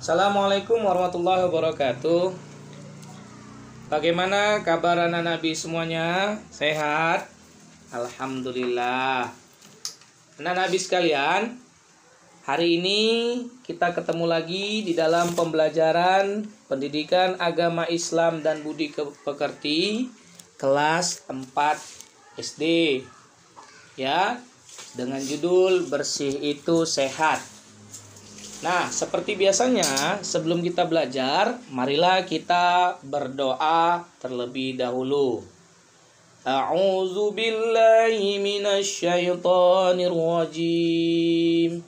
Assalamualaikum warahmatullahi wabarakatuh. Bagaimana kabar anak Nabi semuanya? Sehat? Alhamdulillah. Anak Nabi sekalian, hari ini kita ketemu lagi di dalam pembelajaran pendidikan agama Islam dan budi pekerti kelas 4 SD. Ya, dengan judul Bersih itu Sehat. Nah, seperti biasanya, sebelum kita belajar, marilah kita berdoa terlebih dahulu. A'udzu billahi minasyaitonir rajim.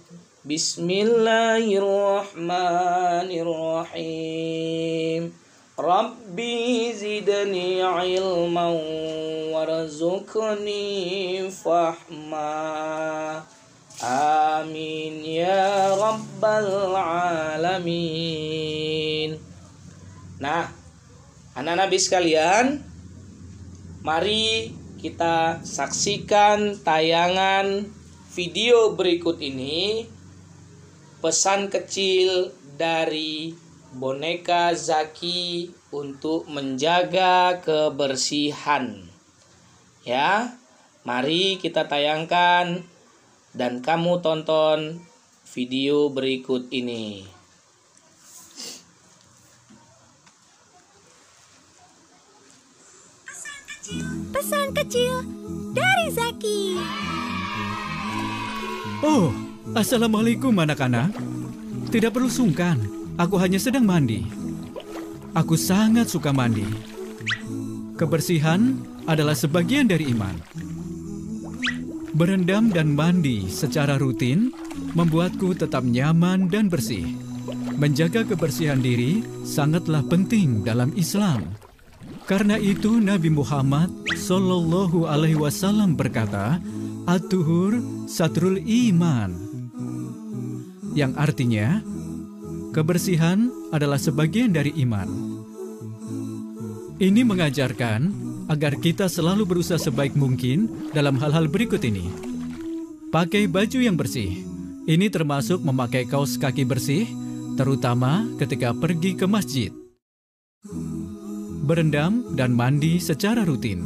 Bismillahirrahmanirrahim. Rabbi zidni ilman warzuqni fahma. Amin ya rabbal alamin. Nah, anak Nabi sekalian, mari kita saksikan tayangan video berikut ini. Pesan kecil dari boneka Zaki untuk menjaga kebersihan. Ya, mari kita tayangkan dan kamu tonton video berikut ini. Pesan kecil dari Zaki. Oh, assalamualaikum anak-anak. Tidak perlu sungkan, aku hanya sedang mandi. Aku sangat suka mandi. Kebersihan adalah sebagian dari iman. Berendam dan mandi secara rutin membuatku tetap nyaman dan bersih. Menjaga kebersihan diri sangatlah penting dalam Islam. Karena itu Nabi Muhammad Sallallahu Alaihi Wasallam berkata, "At-tuhur satrul iman." Yang artinya, kebersihan adalah sebagian dari iman. Ini mengajarkan agar kita selalu berusaha sebaik mungkin dalam hal-hal berikut ini. Pakai baju yang bersih. Ini termasuk memakai kaos kaki bersih, terutama ketika pergi ke masjid. Berendam dan mandi secara rutin.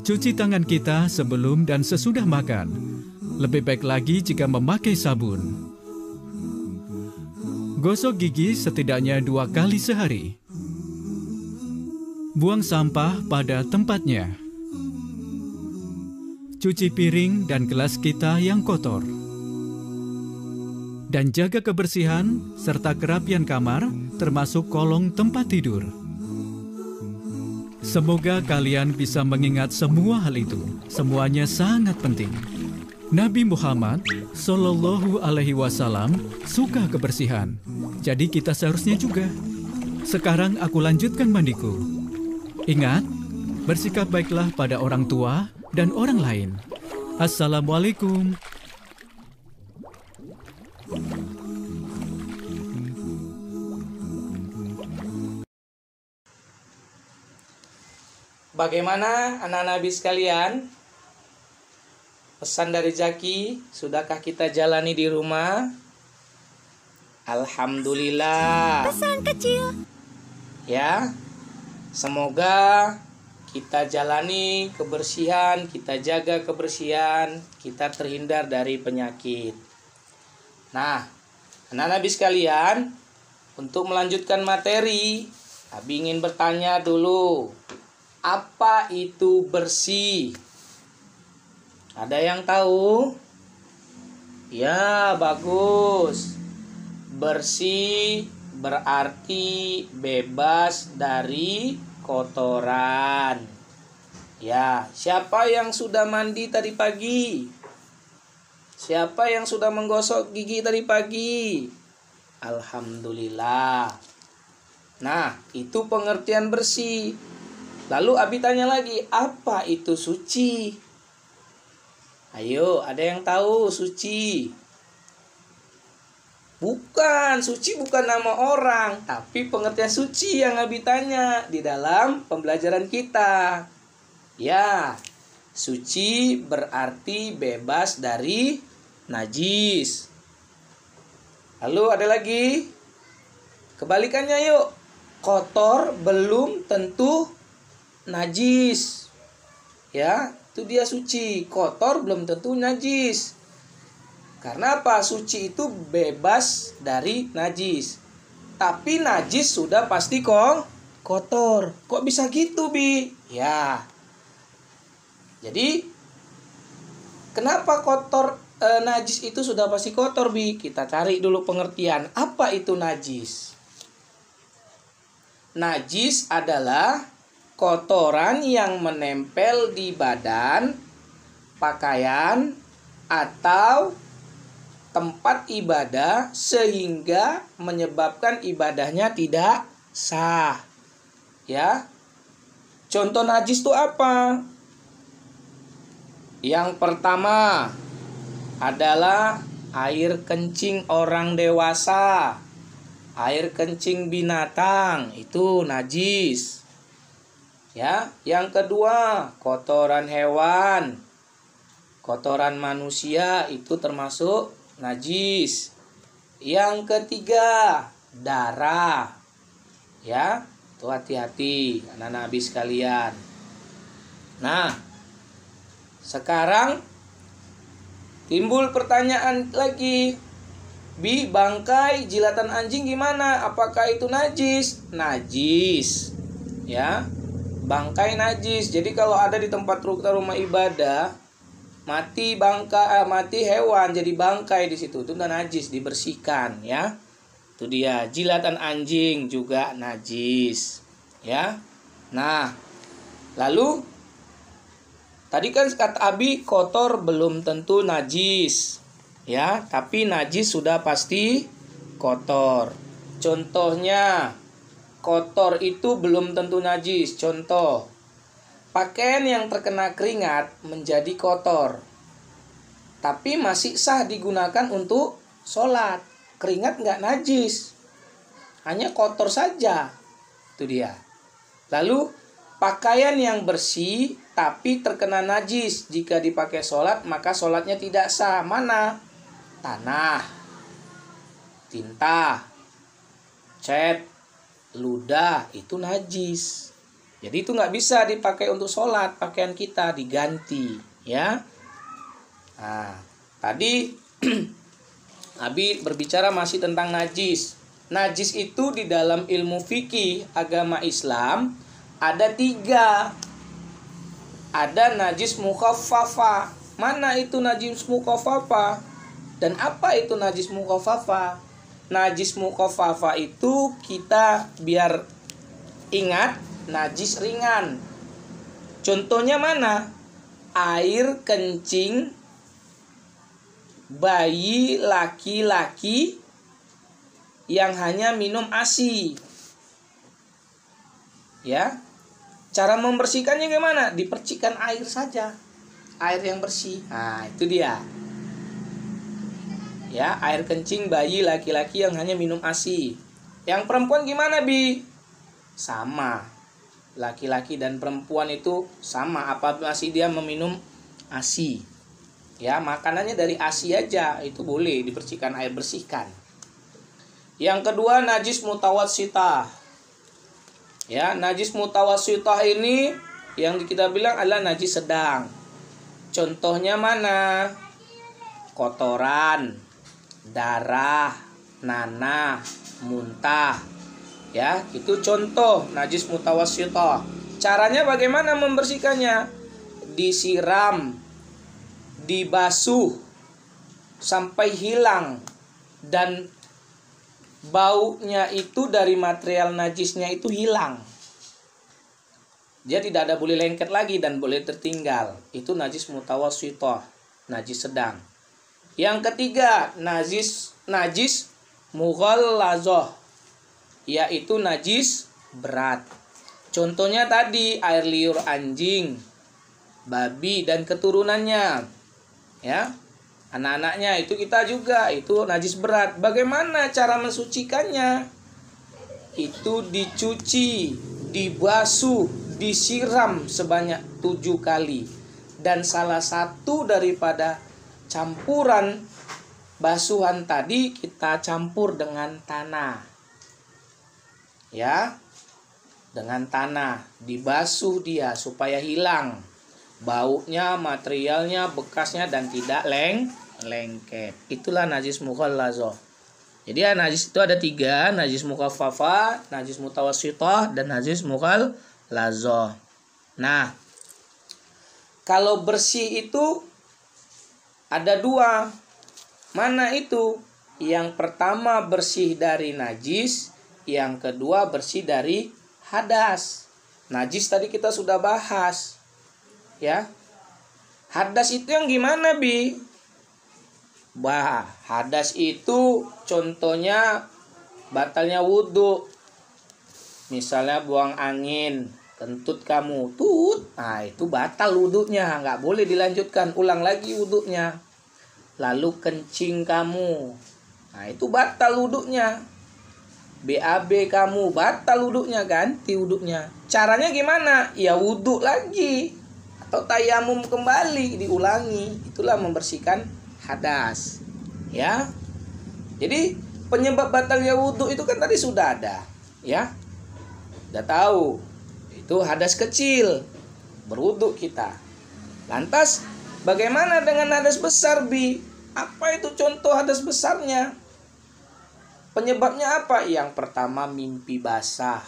Cuci tangan kita sebelum dan sesudah makan. Lebih baik lagi jika memakai sabun. Gosok gigi setidaknya 2 kali sehari. Buang sampah pada tempatnya. Cuci piring dan gelas kita yang kotor. Dan jaga kebersihan serta kerapian kamar, termasuk kolong tempat tidur. Semoga kalian bisa mengingat semua hal itu. Semuanya sangat penting. Nabi Muhammad Sallallahu Alaihi Wasallam suka kebersihan. Jadi kita seharusnya juga. Sekarang aku lanjutkan mandiku. Ingat, bersikap baiklah pada orang tua dan orang lain. Assalamualaikum. Bagaimana anak Nabi sekalian? Pesan dari Zaki, sudahkah kita jalani di rumah? Alhamdulillah. Pesan kecil. Ya, semoga kita jalani kebersihan, kita jaga kebersihan, kita terhindar dari penyakit. Nah, anak Nabi sekalian, untuk melanjutkan materi, Abi ingin bertanya dulu, apa itu bersih? Ada yang tahu? Ya, bagus. Bersih berarti bebas dari kotoran. Ya, siapa yang sudah mandi tadi pagi? Siapa yang sudah menggosok gigi tadi pagi? Alhamdulillah. Nah, itu pengertian bersih. Lalu Abi tanya lagi, apa itu suci? Ayo, ada yang tahu suci? Bukan, suci bukan nama orang, tapi pengertian suci yang Abi tanya di dalam pembelajaran kita. Ya, suci berarti bebas dari najis. Lalu ada lagi. Kebalikannya yuk. Kotor belum tentu najis. Ya, itu dia suci. Kotor belum tentu najis. Karena apa? Suci itu bebas dari najis. Tapi najis sudah pasti kotor. Kok bisa gitu, Bi? Ya. Jadi kenapa najis itu sudah pasti kotor, Bi? Kita cari dulu pengertian. Apa itu najis? Najis adalah kotoran yang menempel di badan, pakaian, atau tempat ibadah sehingga menyebabkan ibadahnya tidak sah. Ya. Contoh najis itu apa? Yang pertama adalah air kencing orang dewasa, air kencing binatang, itu najis. Ya, yang kedua, kotoran hewan, kotoran manusia itu termasuk najis. Yang ketiga, darah. Ya, itu hati-hati anak-anak Abi sekalian. Nah, sekarang timbul pertanyaan lagi. Bi, bangkai jilatan anjing gimana? Apakah itu najis? Najis. Ya. Bangkai najis. Jadi kalau ada di tempat rumah ibadah, mati hewan jadi bangkai di situ, itu udah najis, dibersihkan ya. Itu dia, jilatan anjing juga najis. Ya. Nah, lalu tadi kan kata Abi kotor belum tentu najis. Ya, tapi najis sudah pasti kotor. Contohnya, kotor itu belum tentu najis. Contoh, pakaian yang terkena keringat menjadi kotor, tapi masih sah digunakan untuk sholat. Keringat nggak najis, hanya kotor saja. Itu dia. Lalu, pakaian yang bersih tapi terkena najis, jika dipakai sholat maka sholatnya tidak sah. Mana? Tanah, tinta, cat, ludah, itu najis. Jadi itu nggak bisa dipakai untuk sholat, pakaian kita diganti, ya. Nah, tadi Abi berbicara masih tentang najis. Najis itu di dalam ilmu fikih agama Islam ada 3. Ada najis mukhaffafah. Mana itu najis mukhaffafah? Dan apa itu najis mukhaffafah? Najis mukhaffafah itu kita biar ingat, najis ringan. Contohnya mana? Air kencing bayi laki-laki yang hanya minum ASI. Ya. Cara membersihkannya gimana? Dipercikan air saja. Air yang bersih. Nah, itu dia. Ya, air kencing bayi laki-laki yang hanya minum ASI. Yang perempuan gimana, Bi? Sama. Laki-laki dan perempuan itu sama, apa masih dia meminum ASI. Ya, makanannya dari ASI aja, itu boleh dipercikan air, bersihkan. Yang kedua, najis mutawassithah. Ya, najis mutawassithah ini yang kita bilang adalah najis sedang. Contohnya mana? Kotoran, darah, nanah, muntah. Ya, itu contoh najis mutawassithah. Caranya bagaimana membersihkannya? Disiram, dibasuh sampai hilang, dan baunya itu dari material najisnya itu hilang. Dia tidak ada boleh lengket lagi dan boleh tertinggal. Itu najis mutawassithah, najis sedang. Yang ketiga, najis mughallazah, yaitu najis berat. Contohnya tadi air liur anjing, babi dan keturunannya. Ya. Anak-anaknya itu kita juga, itu najis berat. Bagaimana cara mensucikannya? Itu dicuci, dibasuh, disiram sebanyak 7 kali. Dan salah satu daripada campuran basuhan tadi kita campur dengan tanah. Ya. Dengan tanah, dibasuh dia supaya hilang baunya, materialnya, bekasnya, dan tidak lengket. Itulah najis mughallazah. Jadi najis itu ada 3, najis mukhaffafah, najis mutawassithah, dan najis mughallazah. Nah, kalau bersih itu ada 2. Mana itu? Yang pertama bersih dari najis, yang kedua bersih dari hadas. Najis tadi kita sudah bahas. Ya. Hadas itu yang gimana, Bi? Hadas itu contohnya batalnya wudhu. Misalnya buang angin, kentut kamu, tut. Nah, itu batal wudhunya, nggak boleh dilanjutkan, ulang lagi wudhunya. Lalu kencing kamu. Nah, itu batal wudhunya. BAB kamu, batal wudhunya, ganti wudhunya. Caranya gimana? Ya wudhu lagi. Atau tayamum kembali, diulangi. Itulah membersihkan hadas. Ya. Jadi penyebab batalnya wudhu itu kan tadi sudah ada. Ya. Udah tahu. Itu hadas kecil. Berwudhu kita. Lantas bagaimana dengan hadas besar, Bi? Apa itu contoh hadas besarnya? Penyebabnya apa? Yang pertama mimpi basah.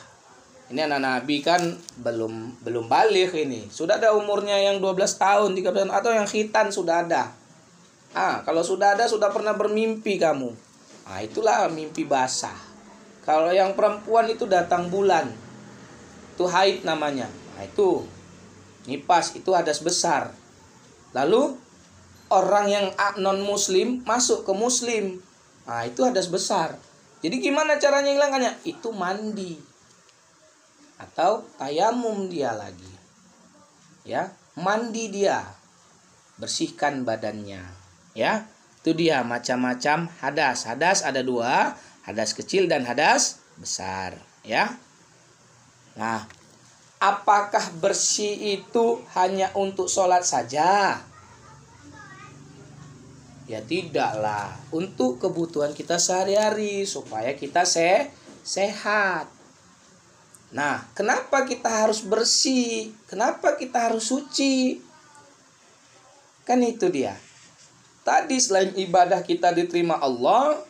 Ini anak Nabi kan belum balik ini. Sudah ada umurnya yang 12 tahun, 13 tahun, atau yang khitan sudah ada. Kalau sudah ada, sudah pernah bermimpi kamu. Itulah mimpi basah. Kalau yang perempuan itu datang bulan. Itu haid namanya. Itu nipas, itu hadas besar. Lalu orang yang non muslim masuk ke muslim. Itu hadas besar. Jadi gimana caranya hilangkannya? Itu mandi. Atau tayamum dia lagi. Ya, mandi dia. Bersihkan badannya. Ya, itu dia macam-macam hadas. Hadas ada 2, hadas kecil dan hadas besar. Ya. Nah, apakah bersih itu hanya untuk sholat saja? Ya tidaklah, untuk kebutuhan kita sehari-hari supaya kita sehat. Nah, kenapa kita harus bersih? Kenapa kita harus suci? Kan itu dia. Tadi selain ibadah kita diterima Allah,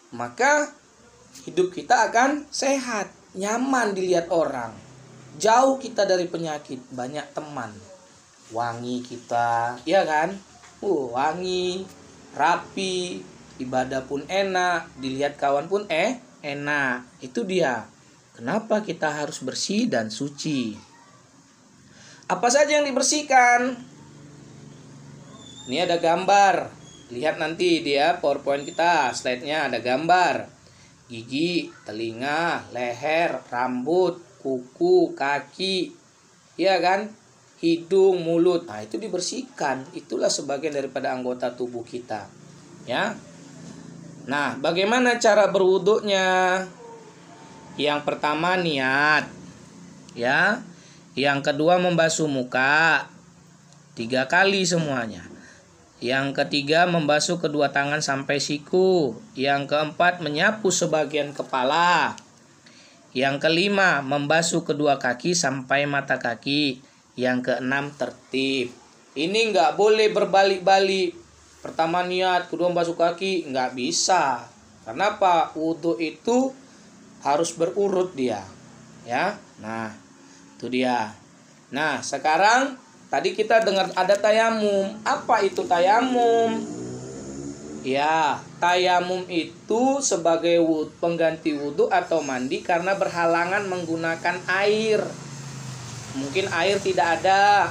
maka hidup kita akan sehat, nyaman dilihat orang. Jauh kita dari penyakit, banyak teman. Wangi kita, ya kan? Wangi, rapi, ibadah pun enak, dilihat kawan pun enak. Itu dia. Kenapa kita harus bersih dan suci? Apa saja yang dibersihkan? Ini ada gambar. Lihat nanti dia PowerPoint kita, slide-nya ada gambar. Gigi, telinga, leher, rambut, kuku, kaki. Iya kan? Hidung, mulut. Itu dibersihkan. Itulah sebagian daripada anggota tubuh kita. Ya. Nah, bagaimana cara berwuduknya? Yang pertama niat. Ya. Yang kedua membasuh muka. 3 kali semuanya. Yang ketiga membasuh kedua tangan sampai siku. Yang keempat menyapu sebagian kepala. Yang kelima membasuh kedua kaki sampai mata kaki. Yang keenam tertib. Ini nggak boleh berbalik-balik. Pertama niat, kedua membasuh kaki, nggak bisa. Karena apa? Wudhu itu harus berurut dia. Ya, nah itu dia. Nah sekarang tadi kita dengar ada tayamum. Apa itu tayamum? Ya, tayamum itu sebagai pengganti wudhu atau mandi karena berhalangan menggunakan air. Mungkin air tidak ada.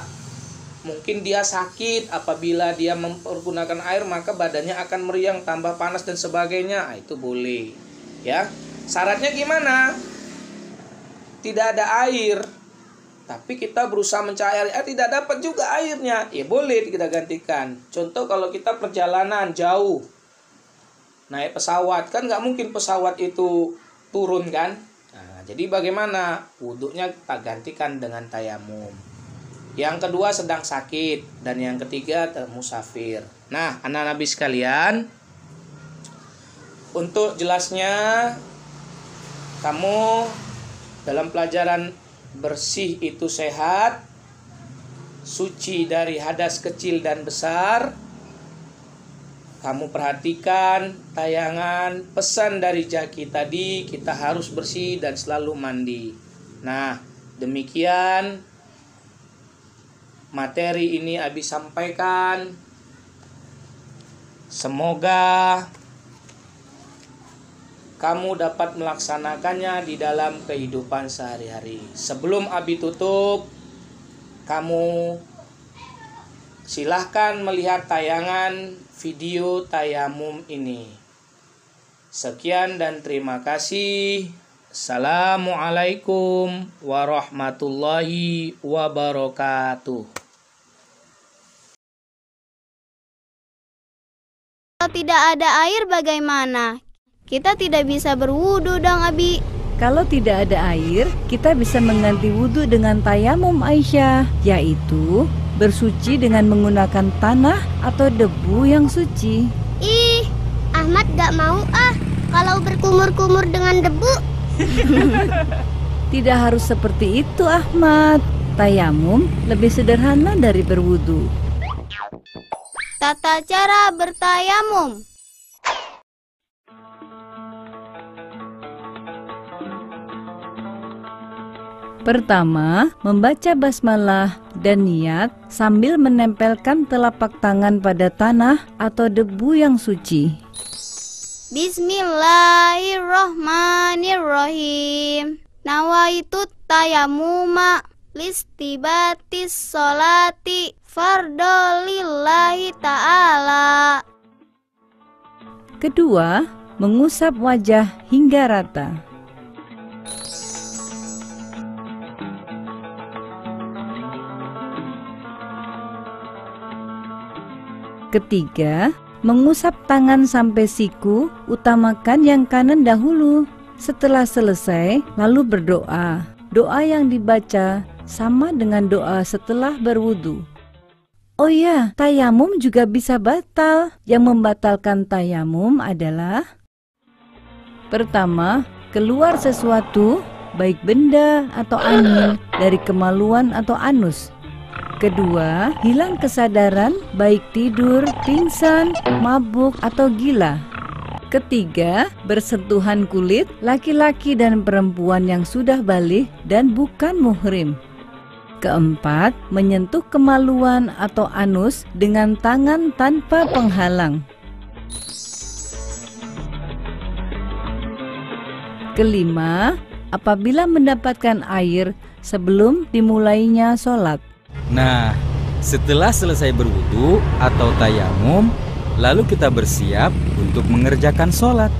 Mungkin dia sakit. Apabila dia mempergunakan air, maka badannya akan meriang, tambah panas dan sebagainya. Itu boleh. Ya, syaratnya gimana? Tidak ada air, tapi kita berusaha mencari air, tidak dapat juga airnya, ya boleh kita gantikan. Contoh kalau kita perjalanan jauh, naik pesawat, kan nggak mungkin pesawat itu turun kan. Nah, jadi bagaimana? Wudhunya kita gantikan dengan tayamum. Yang kedua sedang sakit, dan yang ketiga musafir. Nah, anak Nabi sekalian, Untuk jelasnya, kamu dalam pelajaran bersih itu sehat, suci dari hadas kecil dan besar, kamu perhatikan tayangan pesan dari Zaki tadi, kita harus bersih dan selalu mandi. Nah, demikian materi ini Abi sampaikan. Semoga kamu dapat melaksanakannya di dalam kehidupan sehari-hari. Sebelum Abi tutup, kamu silahkan melihat tayangan video tayamum ini. Sekian dan terima kasih. Assalamualaikum warahmatullahi wabarakatuh. Kalau tidak ada air bagaimana? Kita tidak bisa berwudu dong, Abi. Kalau tidak ada air, kita bisa mengganti wudhu dengan tayamum Aisyah, yaitu bersuci dengan menggunakan tanah atau debu yang suci. Ih, Ahmad gak mau kalau berkumur-kumur dengan debu. Tidak harus seperti itu, Ahmad. Tayamum lebih sederhana dari berwudhu. Tata cara bertayamum. Pertama, membaca basmalah dan niat sambil menempelkan telapak tangan pada tanah atau debu yang suci. Bismillahirrohmanirrohim. Nawaitu tayamuma listibatis sholati fardolillahi ta'ala. Kedua, mengusap wajah hingga rata. Ketiga, mengusap tangan sampai siku, utamakan yang kanan dahulu. Setelah selesai, lalu berdoa. Doa yang dibaca sama dengan doa setelah berwudu. Oh ya, tayamum juga bisa batal. Yang membatalkan tayamum adalah: pertama, keluar sesuatu, baik benda atau angin, dari kemaluan atau anus. Kedua, hilang kesadaran, baik tidur, pingsan, mabuk, atau gila. Ketiga, bersentuhan kulit laki-laki dan perempuan yang sudah balik dan bukan muhrim. Keempat, menyentuh kemaluan atau anus dengan tangan tanpa penghalang. Kelima, apabila mendapatkan air sebelum dimulainya sholat. Nah, setelah selesai berwudu atau tayamum, lalu kita bersiap untuk mengerjakan sholat.